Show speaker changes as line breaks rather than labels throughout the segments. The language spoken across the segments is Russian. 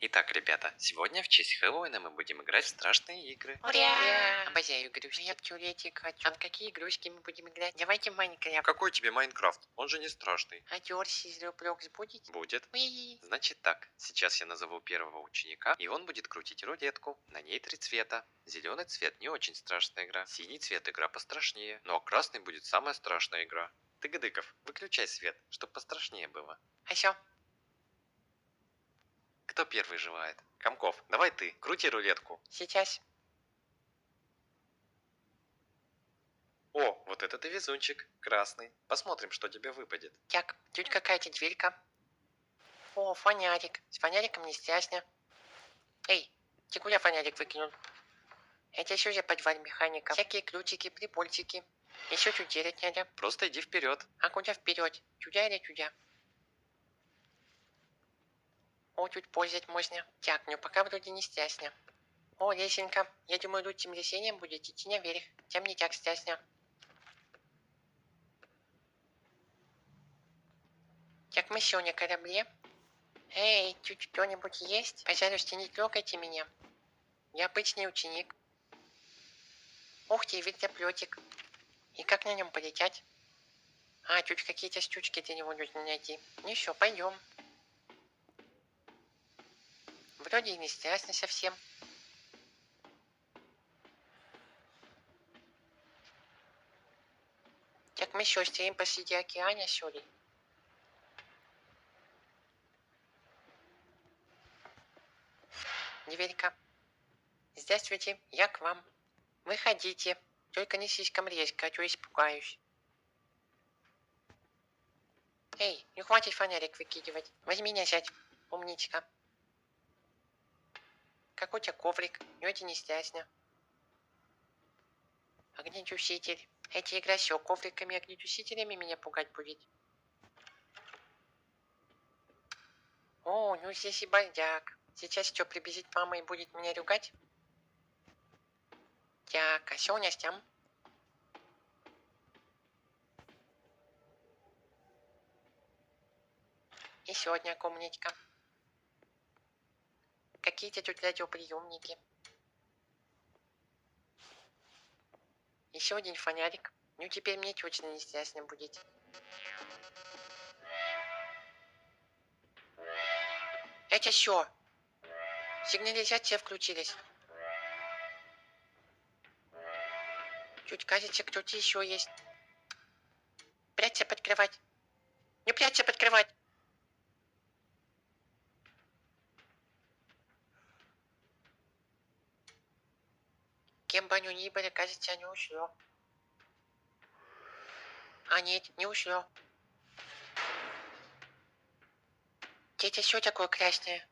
Итак, ребята, сегодня в честь Хэллоуина мы будем играть в страшные игры.
Ура! Обожаю игрушки. Я в туалетик хочу. А в какие игрушки мы будем играть? Давайте в Майнкрафт.
Какой тебе Майнкрафт? Он же не страшный.
А Терси из Roblox будет?
Будет.
Уи.
Значит так, сейчас я назову первого ученика, и он будет крутить рулетку. На ней 3 цвета. Зеленый цвет не очень страшная игра. Синий цвет игра пострашнее. Ну а красный будет самая страшная игра. Тыгадыков, выключай свет, чтоб пострашнее было.
А шо?
Кто первый желает? Комков, давай ты, крути рулетку.
Сейчас.
О, вот это ты везунчик, красный. Посмотрим, что тебе выпадет.
Так, тут какая-то дверька. О, фонарик. С фонариком не страшно. Эй, ты куда фонарик выкинул? Это что за подвал механика? Всякие ключики, приборчики. Еще тут делать надо.
Просто иди вперед.
А куда вперед? Туда или туда? О, тут ползать можно. Так, ну пока вроде не страшно. О, лесенка. Я думаю, лучшим решением будет идти наверх. Там не так страшно. Так мы что, на корабле? Эй, тут кто-нибудь есть? Пожалуйста, не трогайте меня. Я обычный ученик. Ух ты, вертоплетик. И как на нем полетять? А, тут какие-то штучки для него нужно найти. Ну что, пойдем. Вроде и не страшно совсем. Так мы что, стоим посреди океана, что ли? Дверька. Здравствуйте, я к вам. Выходите. Только не слишком резко, а то испугаюсь. Эй, ну хватит фонарик выкидывать. Возьми назад, умничка. Какой-то коврик, но это не страшно. Огнетушитель. Эта игра все ковриками и огнетушителями меня пугать будет. О, ну здесь и бардак. Сейчас что, прибежит мама и будет меня ругать? Так, а что у нас там? Еще одна комнатка. Какие-то тут радиоприемники. Еще один фонарик. Ну теперь мне точно не страшно будет. Это что? Сигнализация включилась. Тут, кажется, кто-то еще есть. Прячься под кровать. Не прячься под кровать. Кем бы оно ни было, кажется, оно ушло. А нет, не ушло. Это что такое красное?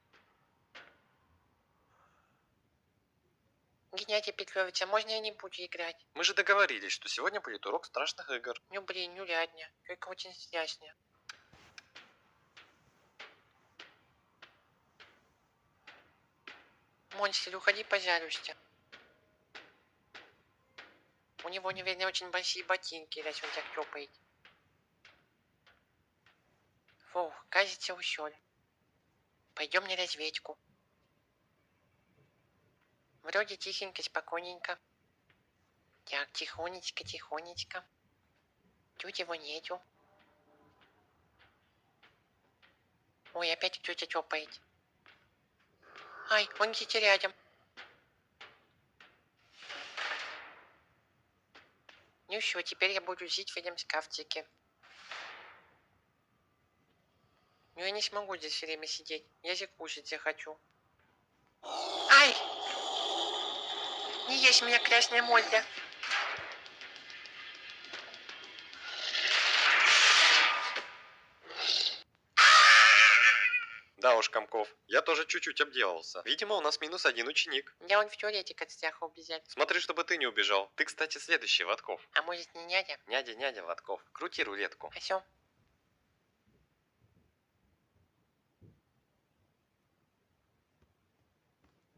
Геннадий Петрович, а можно я не буду играть?
Мы же договорились, что сегодня будет урок страшных игр.
Ну блин, ну ладно. Только очень страшно. Монстр, уходи, пожалуйста. У него, наверное, очень большие ботинки, раз он так топает. Фух, кажется, ушел. Пойдем на разведку. Вроде тихенько, спокойненько. Так, тихонечко, тихонечко. Тут его нету. Ой, опять кто-то топает. Ай, он где-то рядом. Ну все, теперь я буду жить в этом шкафчике. Но я не смогу здесь все время сидеть. Я же кушать захочу. Ай! Не ешь меня, красная морда.
Да уж, Комков, я тоже чуть-чуть обделался. Видимо, у нас -1 ученик.
Я он в туалетик от страха убежать.
Смотри, чтобы ты не убежал. Ты, кстати, следующий, Ватков.
А может не дядя?
Дядя, Ватков. Крути рулетку.
А все?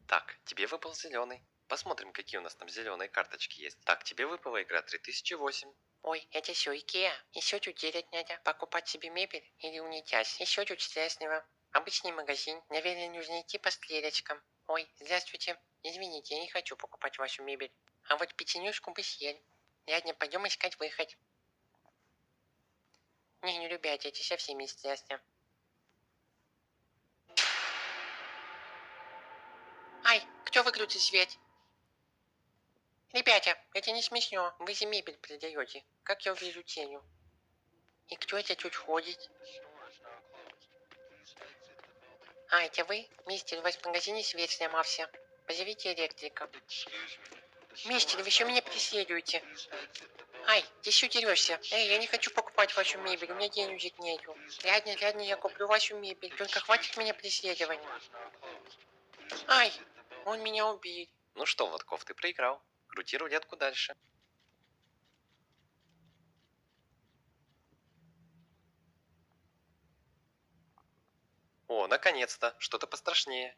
Так, тебе выпал зеленый. Посмотрим, какие у нас там зеленые карточки есть. Так, тебе выпала игра 3008.
Ой, это все Икеа. Еще тут делать надо. Покупать себе мебель или унитаз. Еще тут страшного. Обычный магазин. Наверное, нужно идти по стрелочкам. Ой, здравствуйте. Извините, я не хочу покупать вашу мебель. А вот печенюшку бы съели. Ладно, пойдем искать выход. Не, ребята, это совсем не страшно. Ай, кто выключил свет? Ребята, это не смешно. Вы же мебель продаете. Как я увижу цену? И кто это тут ходит? А, это вы? Мистер, у вас в магазине свет сломался. Позовите электрика. Мистер, вы еще меня преследуете. Ай, ты что дерешься? Эй, я не хочу покупать вашу мебель, у меня денежек нету. Ладно, я куплю вашу мебель, только хватит меня преследовать. Ай, он меня убил.
Ну что, Владков, ты проиграл. Крути рулетку дальше. О, наконец-то, что-то пострашнее.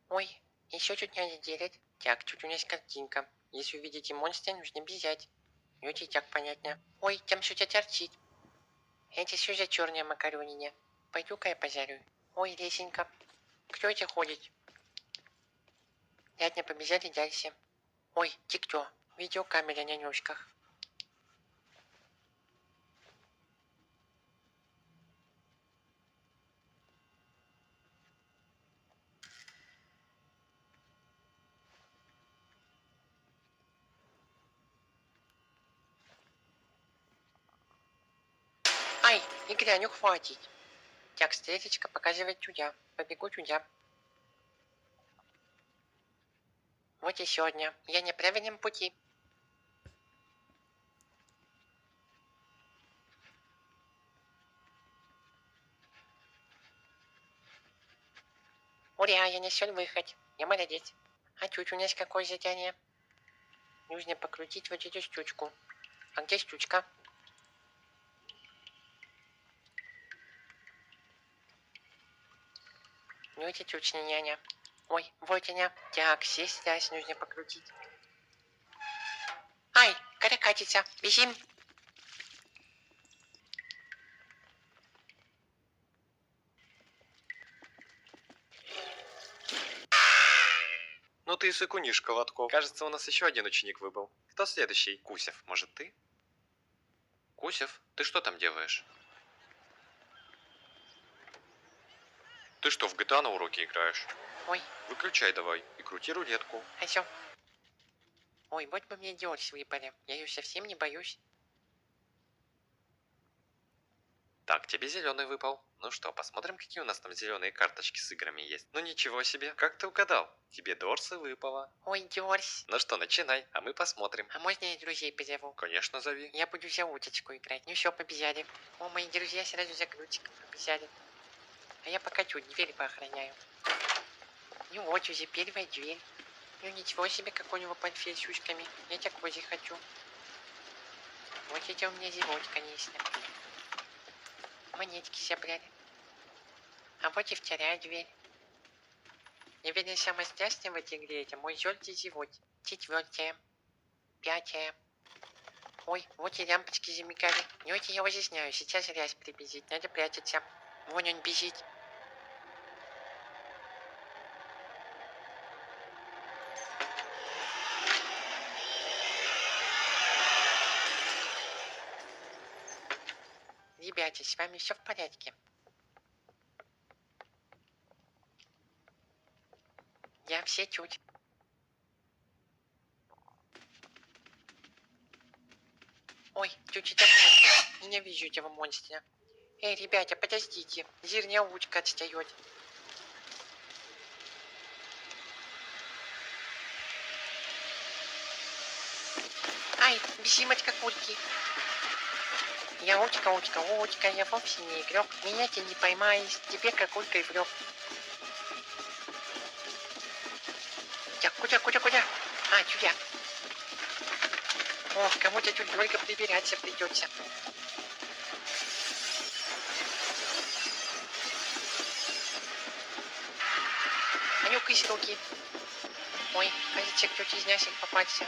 Ой, еще чуть надо делать. Так, тут у нас картинка. Если увидите монстра, нужно бежать. Ну, это и так понятно. Ой, там что-то торчит. Это что за черная макарониня? Пойду-ка я позарю. Ой, лесенка. Кто это ходит? Ладно, побежали дальше. Ой, ты кто? Видеокамера на ножках. Ай, игра, ну хватит. Так, стрелочка показывает туда. Побегу туда. Вот еще одна. Я на правильном пути. Ура, я нашел выход. Я молодец. А тут у нас какое задание? Нужно покрутить вот эту штучку. А где штучка? Ну это точно не она. Ой, вот она. Так, 6 раз нужно покрутить. Ай, каракатица. Бежим.
Ну ты и сыкунишка, Владков. Кажется, у нас еще один ученик выбыл. Кто следующий? Кусев, может ты? Кусев, ты что там делаешь? Ты что, в GTA на уроке играешь?
Ой,
Выключай давай и крути рулетку.
хорошо. Ой, вот бы мне делать выпали. Я ее совсем не боюсь.
Так, тебе зеленый выпал. Ну что, посмотрим, какие у нас там зеленые карточки с играми есть. Ну ничего себе, как ты угадал? Тебе Дорсы выпало.
Ой, Дёрс.
Ну что, начинай, а мы посмотрим.
А можно я друзей позову?
Конечно, зови.
Я буду за уточку играть. Ну все, побежали. О, мои друзья сразу за ключиком побежали. А я пока тут дверь поохраняю. Ну вот уже первая дверь. Ну ничего себе, какой у него портфель с ушками. Я такой же хочу. Вот это у меня зевот, конечно. Монетки собрали. А вот и вторая дверь. Наверное, самое страшное в этой игре это мой желтый зевот. Четвертая. Пятая. Ой, вот и лампочки замигали. Ну это я уже знаю, сейчас раз прибежит, надо прятаться. Вон он бежит. Ребята, с вами все в порядке? Я все тут. Ой, тут это монстр. Ненавижу этого монстра. Эй, ребята, подождите. Зирня утка отстает. Ай, бежим от какульки. Я утка, я вовсе не игрок. Меня ты не поймаешь, тебе какулькой в рёб. Так, куда? А, сюда. Ох, кому-то тут долго прибираться придется. А ну-ка, руки. Ой, кажется, кто-то из наших попался.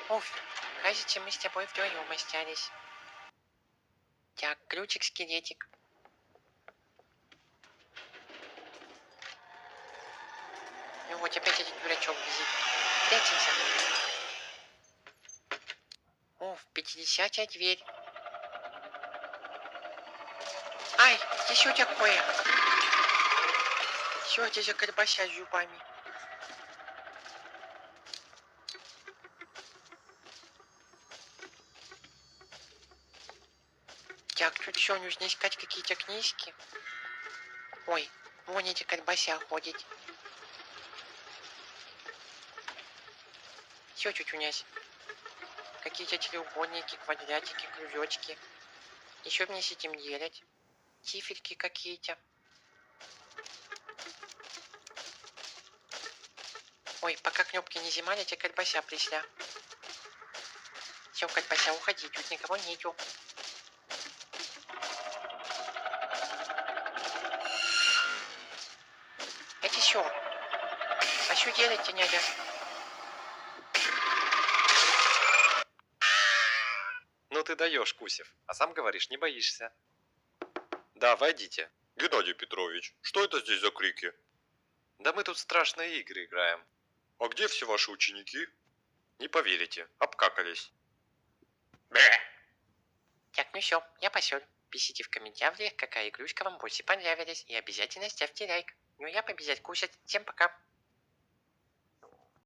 Уф, кажется, мы с тобой вдвоем остались. Так, ключик-скелетик. вот опять этот дурачок визит. Прячемся. О, в 50-я дверь. Ай, ты что такое? Что это за колбаса с зубами? Так, тут что, нужно искать какие-то книжки? Ой, вон эти колбаса ходят. Что тут у нас? Какие-то треугольники, квадратики, кружочки. И что мне с этим делать? Циферки какие-то. Ой, пока кнопки не зимали, те колбаса пришла. Все, колбаса, уходи, тут никого нету. Это что? А что делать-то надо?
Ну ты даешь, Кусев, а сам говоришь, не боишься. Да, войдите.
Геннадий Петрович, что это здесь за крики?
Да мы тут страшные игры играем.
А где все ваши ученики?
Не поверите, обкакались.
Так, ну все, я пошел. Пишите в комментариях, какая игрушка вам больше понравилась. И обязательно ставьте лайк. Ну я побежать кушать. Всем пока.